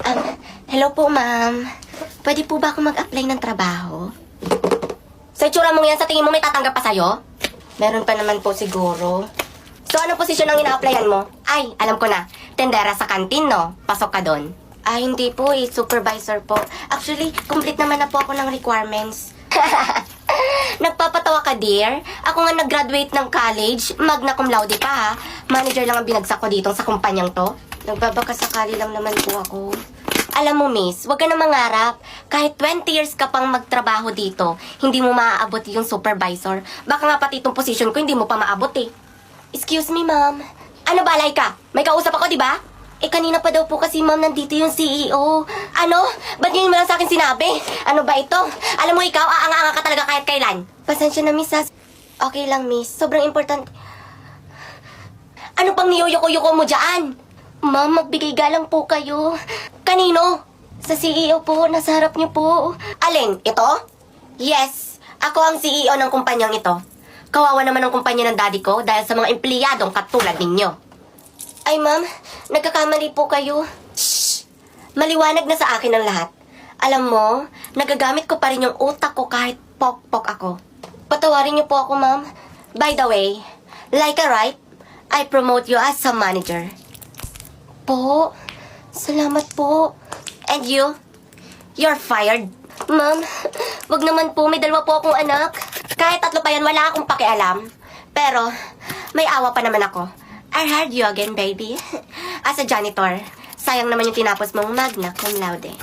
Um, Hello po, ma'am. Pwede po ba ako mag-apply ng trabaho? Sa itsura mong yan, sa tingin mo may tatanggap pa sa'yo? Meron pa naman po siguro. So, anong posisyon ang ina-applyan mo? Ay, alam ko na. Tendera sa kantin, no? Pasok ka doon. Ay, hindi po eh. Supervisor po. Actually, complete naman na po ako ng requirements. Nagpapatawa ka, dear? Ako nga nag-graduate ng college. Magna cum laude pa, ha? Manager lang ang binagsak ko dito sa kumpanyang to. Nagbabakasakali lang naman po ako. Alam mo, miss, wag ka na mangarap. Kahit 20 years ka pang magtrabaho dito, hindi mo maaabot yung supervisor. Baka nga pati itong position ko, hindi mo pa maabot eh. Excuse me, ma'am. Ano ba, Laika? May kausap ako, di ba? Eh, kanina pa daw po kasi, ma'am, nandito yung CEO. Ano? Ba't ngayon mo lang sa akin sinabi? Ano ba ito? Alam mo, ikaw, aanga-anga ka talaga kahit kailan. Pasensya na, miss, ha? Okay lang, miss. Sobrang important. Ano pang niyuyuko-yuko mo dyan? Ma'am, magbigay galang po kayo. Kanino? Sa CEO po, nasa harap niyo po. Alin? Ito? Yes, ako ang CEO ng kumpanyang ito. Kawawa naman ang kumpanya ng daddy ko dahil sa mga empleyadong katulad ninyo. Ay, ma'am, nagkakamali po kayo. Shh! Maliwanag na sa akin ang lahat. Alam mo, nagagamit ko pa rin yung utak ko kahit pok-pok ako. Patawarin niyo po ako, ma'am. By the way, Laika, right? I promote you as a manager. Po, salamat po. And you? You're fired. Ma'am, wag naman po, may dalawa po akong anak. Kahit 3 pa yan, wala akong pakialam. Pero, may awa pa naman ako. I heard you again, baby. As a janitor, sayang naman yung tinapos mong magna cum laude.